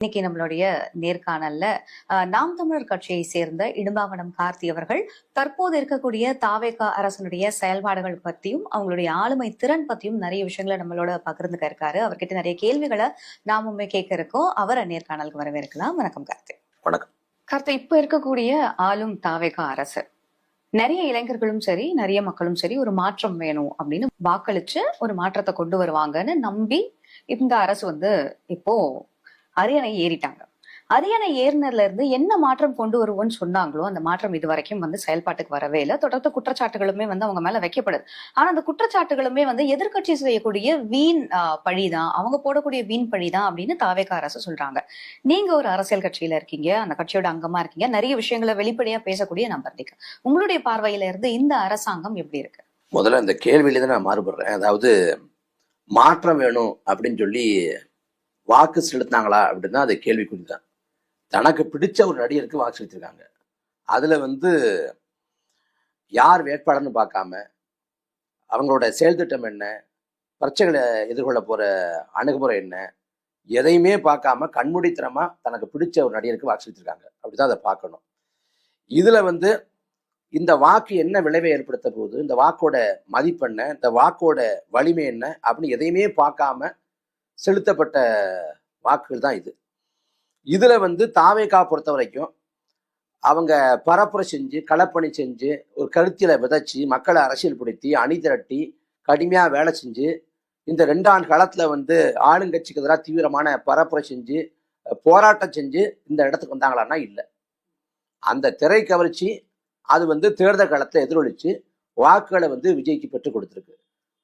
இன்னைக்கு நம்மளுடைய நேர்காணல்ல நாம் தமிழர் கட்சியை சேர்ந்த இடும்பாவனம் கார்த்தி அவர்கள் தற்போது இருக்கக்கூடிய தாவேகா அரசனுடைய செயல்பாடுகள் பத்தியும் அவங்களுடைய ஆளுமை திறன் பத்தியும் நிறைய விஷயங்களை நம்மளோட பகிர்ந்துக்க இருக்காரு. அவர்கிட்ட நிறைய கேள்விகளை நாமுமே கேட்க இருக்கோம். அவரை நேர்காணலுக்கு வரவேற்கலாம். வணக்கம் கார்த்தி. வணக்கம் கார்த்தி. இப்ப இருக்கக்கூடிய ஆளும் தாவேகா அரசு நிறைய இளைஞர்களும் சரி நிறைய மக்களும் சரி ஒரு மாற்றம் வேணும் அப்படின்னு வாக்களிச்சு ஒரு மாற்றத்தை கொண்டு வருவாங்கன்னு நம்பி இந்த அரசு இப்போ அரியணை ஏறிட்டாங்க. அரியணை ஏறினதுல இருந்து என்ன மாற்றம் கொண்டு வருவோம்னு சொன்னாங்களோ அந்த மாற்றம் இது வரைக்கும் செயல்பாட்டுக்கு வரவே இல்லை. தொடர்ந்து குற்றச்சாட்டுகளுமே அவங்க மேல வைக்கப்படுது. ஆனா அந்த குற்றச்சாட்டுகளுமே எதிர்கட்சி செய்யக்கூடிய வீண் பழிதான், அவங்க போடக்கூடிய வீண் பழிதான் அப்படின்னு தாவேகா அரசு சொல்றாங்க. நீங்க ஒரு அரசியல் கட்சியில இருக்கீங்க, அந்த கட்சியோட அங்கமா இருக்கீங்க, நிறைய விஷயங்களை வெளிப்படையா பேசக்கூடிய நம்பர் நீங்க. உங்களுடைய பார்வையில இருந்து இந்த அரசாங்கம் எப்படி இருக்கு? முதல்ல இந்த கேள்வியில தான் நான் மாறுபடுறேன். அதாவது மாற்றம் வேணும் அப்படின்னு சொல்லி வாக்கு செலுத்தினாங்களா அப்படின்னா அது கேள்விக்குறி தான். தனக்கு பிடிச்ச ஒரு நடிகருக்கு வாக்கு செலுத்திருக்காங்க. அதுல யார் வேட்பாளர்னு பார்க்காம அவங்களோட செயல் திட்டம் என்ன, பிரச்சனைகளை எதிர்கொள்ள போற அணுகுமுறை என்ன, எதையுமே பார்க்காம கண்மூடித்தனமா தனக்கு பிடிச்ச ஒரு நடிகருக்கு வாக்கு செலுத்திருக்காங்க. அப்படிதான் அதை பார்க்கணும். இதுல இந்த வாக்கு என்ன விளைவை ஏற்படுத்த போகுது, இந்த வாக்கோட மதிப்பென்ன, இந்த வாக்கோட வலிமை என்ன அப்படின்னு எதையுமே பார்க்காம செலுத்தப்பட்ட வாக்குகள் தான் இது. இதுல தாவேகா பொறுத்த வரைக்கும் அவங்க பரப்புரை செஞ்சு களப்பணி செஞ்சு ஒரு கருத்தியலை விதைச்சு மக்களை அரசியல் படுத்தி அணி திரட்டி கடுமையா வேலை செஞ்சு இந்த 2 ஆண்டு காலத்துல ஆளுங்கட்சிக்கு எதிராக தீவிரமான பரப்புரை செஞ்சு போராட்டம் செஞ்சு இந்த இடத்துக்கு வந்தாங்களான்னா இல்லை. அந்த திரை கவர்ச்சி அது தேர்தல் காலத்துல எதிரொலிச்சு வாக்குகளை விஜய்க்கு பெற்றுக் கொடுத்துருக்கு.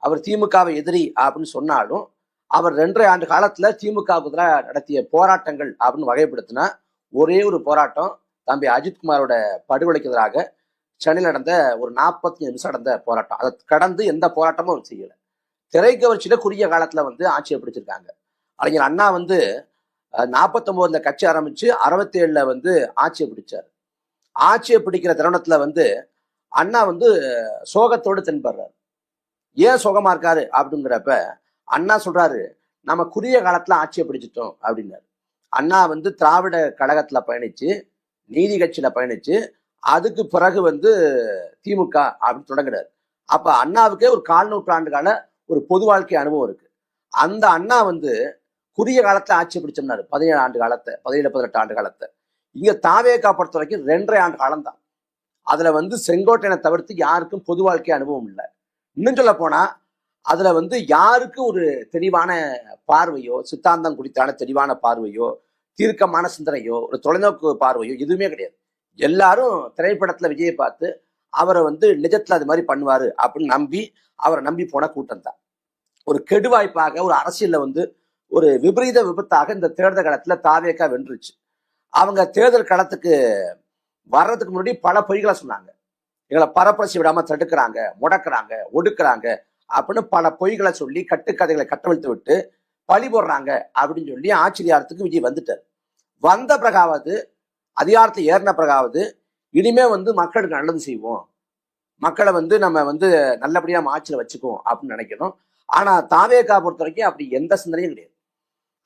அவர் திமுகவை எதிரி அப்படின்னு சொன்னாலும் அவர் 2.5 ஆண்டு காலத்துல திமுகவுக்கு எதிராக நடத்திய போராட்டங்கள் அப்படின்னு வகைப்படுத்தினா ஒரே ஒரு போராட்டம் தம்பி அஜித்குமாரோட படுகொலைக்கு எதிராக சென்னையில் நடந்த ஒரு 45 நிமிஷம் நடந்த போராட்டம். அதை கடந்து எந்த போராட்டமும் அவர் செய்யல. திரை கவர்ச்சியில குறுகிய காலத்துல ஆட்சியை பிடிச்சிருக்காங்க. அறிஞர் அண்ணா 49 கட்சி ஆரம்பிச்சு 67 ஆட்சியை பிடிச்சார். ஆட்சியை பிடிக்கிற தருணத்துல அண்ணா சோகத்தோடு தென்படுறாரு. ஏன் சோகமா இருக்காரு அப்படிங்கிறப்ப அண்ணா சொல்றாரு, நம்ம குறுகிய காலத்துல ஆட்சியை பிடிச்சிட்டோம் அப்படின்னாரு. அண்ணா திராவிட கழகத்துல பயணிச்சு நீதி கட்சியில பயணிச்சு அதுக்கு பிறகு திமுக அப்படின்னு தொடங்குறாரு. அப்ப அண்ணாவுக்கே ஒரு 4 நூற்றாண்டு கால ஒரு பொது வாழ்க்கை அனுபவம் இருக்கு. அந்த அண்ணா குறுகிய காலத்துல ஆட்சியை பிடிச்சோம்னாரு 17 ஆண்டு காலத்தை, 17-18 ஆண்டு காலத்தை. இங்க தாவேகா பொறுத்த வரைக்கும் 2.5 ஆண்டு காலம் தான். அதுல செங்கோட்டையனை தவிர்த்து யாருக்கும் பொது வாழ்க்கை அனுபவம் இல்லை. இன்னும் சொல்ல போனா அதுல யாருக்கும் ஒரு தெளிவான பார்வையோ, சித்தாந்தம் குறித்தான தெளிவான பார்வையோ, தீர்க்கமான சிந்தனையோ, ஒரு தொலைநோக்கு பார்வையோ எதுவுமே கிடையாது. எல்லாரும் திரைப்படத்துல விஜயை பார்த்து அவரை நிஜத்துல அது மாதிரி பண்ணுவாரு அப்படின்னு அவரை நம்பி போன கூட்டம் தான். ஒரு கெடுவாய்ப்பாக ஒரு அரசியல்ல ஒரு விபரீத விபத்தாக இந்த தேர்தல் களத்துல தாவேகா வென்றுச்சு. அவங்க தேர்தல் களத்துக்கு வர்றதுக்கு முன்னாடி பல பொய்களை சொன்னாங்க. எங்களை பரப்பரசி விடாம தடுக்கிறாங்க, முடக்கிறாங்க, ஒடுக்குறாங்க அப்படின்னு பல பொய்களை சொல்லி கட்டுக்கதைகளை கட்டவிழ்த்து விட்டு பழி போடுறாங்க அப்படின்னு சொல்லி ஆச்சரியத்துக்கு விஜய் வந்துட்டார். வந்த பிறகாவது அதிகாரத்தை ஏறின பிறகாவது இனிமே மக்களுக்கு நல்லது செய்வோம், மக்களை நம்ம நல்லபடியா ஆட்சியில வச்சுக்குவோம் அப்படின்னு நினைக்கணும். ஆனா தாவேகா பொறுத்த வரைக்கும் அப்படி எந்த சிந்தனையும் கிடையாது.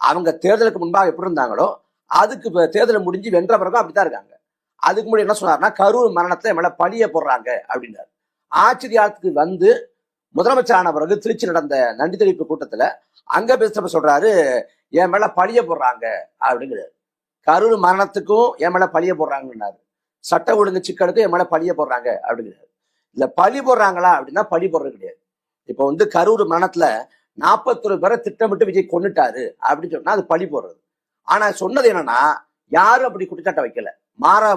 அவங்க தேர்தலுக்கு முன்பாக எப்படி இருந்தாங்களோ அதுக்கு தேர்தல் முடிஞ்சு வென்ற பிறகும் அப்படித்தான் இருக்காங்க. அதுக்கு முன்னாடி என்ன சொன்னாருன்னா, கரூர் மரணத்தை மேல பழிய போடுறாங்க அப்படின்னாரு. ஆச்சரியத்துக்கு முதலமைச்சரான பிறகு திருச்சி நடந்த நன்றி தெரிவிப்பு கூட்டத்துல அங்க பேசுறப்ப சொல்றாரு, என் மேல பழிய போடுறாங்க அப்படிங்கிறாரு. கரூர் மரணத்துக்கும் என் மேல பழிய போடுறாங்கன்னாரு. சட்ட ஒழுங்கு சிக்கலுக்கும் என் மேல பழிய போடுறாங்க அப்படிங்கிறாரு. இல்ல பழி போடுறாங்களா அப்படின்னா பழி போடுறது கிடையாது. இப்ப கரூர் மரணத்துல 41 பேரை திட்டமிட்டு விஜய் கொன்னுட்டாரு அப்படின்னு சொன்னா அது பழி போடுறது. ஆனா சொன்னது என்னன்னா, யாரும் அப்படி குற்றச்சாட்டை வைக்கல. மாறா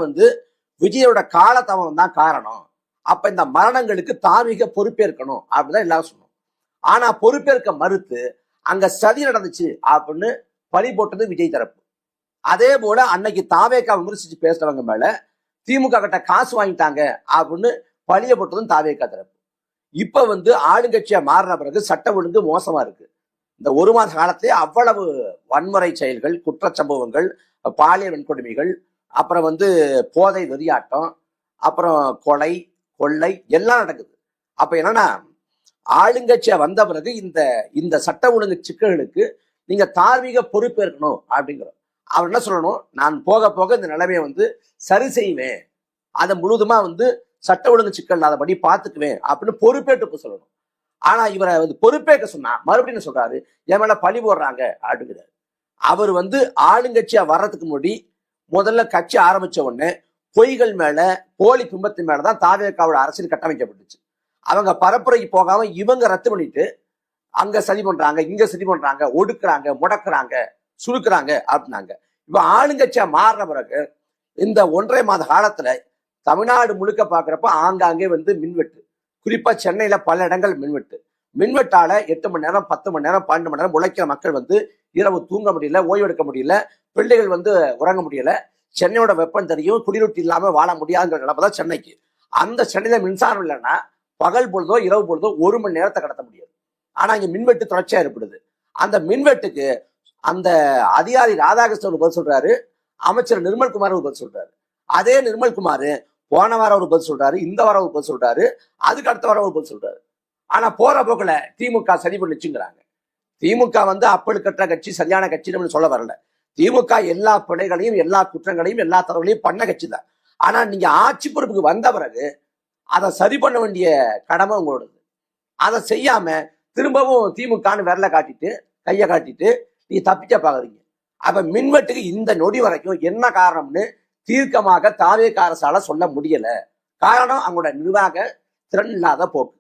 விஜயோட காலதாமதம் தான் காரணம். அப்ப இந்த மரணங்களுக்கு தார்மீக பொறுப்பேற்கணும் அப்படிதான் எல்லாரும் சொன்னோம். ஆனா பொறுப்பேற்க மறுத்து அங்க சதி நடந்துச்சு அப்படின்னு பழி போட்டது விஜய் தரப்பு. அதே போல அன்னைக்கு தாவேகா விமர்சிச்சு பேசுறவங்க மேல திமுக கிட்ட காசு வாங்கிட்டாங்க அப்படின்னு பழிய போட்டதும் தாவேகா தரப்பு. இப்ப ஆளுங்கட்சியா மாறின பிறகு சட்ட ஒழுங்கு மோசமா இருக்கு. இந்த 1 மாத காலத்திலே அவ்வளவு வன்முறை செயல்கள், குற்றச்சம்பவங்கள், பாலியல் வன்கொடுமைகள், அப்புறம் போதை வெறியாட்டம், அப்புறம் கொலை கொள்ளை எல்லாம் நடக்குது. அப்ப என்னன்னா, ஆளுங்கட்சியா வந்த பிறகு இந்த சட்ட ஒழுங்கு சிக்கல்களுக்கு நீங்க தார்மீக பொறுப்பேற்கணும் அப்படிங்கிறோம். அவர் என்ன சொல்லணும், நான் போக போக இந்த நிலைமையை வந்து சரி செய்வேன், அதை முழுதுமா வந்து சட்ட ஒழுங்கு சிக்கல் இல்லாதபடி பார்த்துக்குவேன் அப்படின்னு பொறுப்பேற்று சொல்லணும். ஆனா இவரை வந்து பொறுப்பேற்க சொன்னா மறுபடியும் என்ன சொல்றாரு, என் மேல பழி போடுறாங்க அப்படிங்கிறாரு. அவர் வந்து ஆளுங்கட்சியா வர்றதுக்கு முன்னாடி முதல்ல கட்சி ஆரம்பிச்ச உடனே பொய்கள் மேல போலி பிம்பத்தின் மேலதான் தாவேகாவோட அரசியல் கட்டமைக்கப்பட்டுச்சு. அவங்க பரப்புரைக்கு போகாம இவங்க ரத்து பண்ணிட்டு அங்க சதி பண்றாங்க, இங்க சதி பண்றாங்க, ஒடுக்குறாங்க, முடக்குறாங்க, சுருக்குறாங்க அப்படின்னாங்க. இப்ப ஆளுங்கட்சியா மாறின பிறகு இந்த 1.5 மாத காலத்துல தமிழ்நாடு முழுக்க பாக்குறப்ப ஆங்காங்கே வந்து மின்வெட்டு, குறிப்பா சென்னையில பல இடங்கள் மின்வெட்டால 8 மணி நேரம் 10 மணி நேரம் 12 மணி நேரம் உழைக்கிற மக்கள் வந்து இரவு தூங்க முடியல, ஓய்வெடுக்க முடியல, பிள்ளைகள் வந்து உறங்க முடியல. சென்னையோட வெப்பம் தெரியும், குடிநீர் இல்லாம வாழ முடியாதுங்கிற நிலைமைதான் சென்னைக்கு. அந்த சென்னையில மின்சாரம் இல்லைன்னா பகல் பொழுதோ இரவு பொழுதோ 1 மணி நேரத்தை கடத்த முடியாது. ஆனா இங்க மின்வெட்டு தொடர்ச்சியா ஏற்படுது. அந்த மின்வெட்டுக்கு அந்த அதிகாரி ராதாகிருஷ்ணன் பதில் சொல்றாரு, அமைச்சர் நிர்மல்குமார் பதில் சொல்றாரு. அதே நிர்மல்குமார் போன வாரம் ஒரு பதில் சொல்றாரு, இந்த வாரம் ஒரு பதில் சொல்றாரு, அதுக்கு அடுத்த வாரம் ஒரு பதில் சொல்றாரு. ஆனா போற போக்குல திமுக சரி பண்ணிச்சுங்கிறாங்க. திமுக வந்து அப்பழுக்கற்ற கட்சி, சரியான கட்சி சொல்ல வரல. திமுக எல்லா பிழைகளையும் எல்லா குற்றங்களையும் எல்லா தவறுகளையும் பண்ண கட்சி தான். ஆனா நீங்க ஆட்சி பொறுப்புக்கு வந்த பிறகு அதை சரி பண்ண வேண்டிய கடமை உங்களோடது. அதை செய்யாம திரும்பவும் திமுகன்னு விரல காட்டிட்டு கையை காட்டிட்டு நீ தப்பிக்க பாக்குறீங்க. அப்ப மின்வெட்டுக்கு இந்த நொடி வரைக்கும் என்ன காரணம்னு தீர்க்கமாக தாவேக அரசால சொல்ல முடியல. காரணம் அவங்களோட நிர்வாக திறன் இல்லாத போக்கு.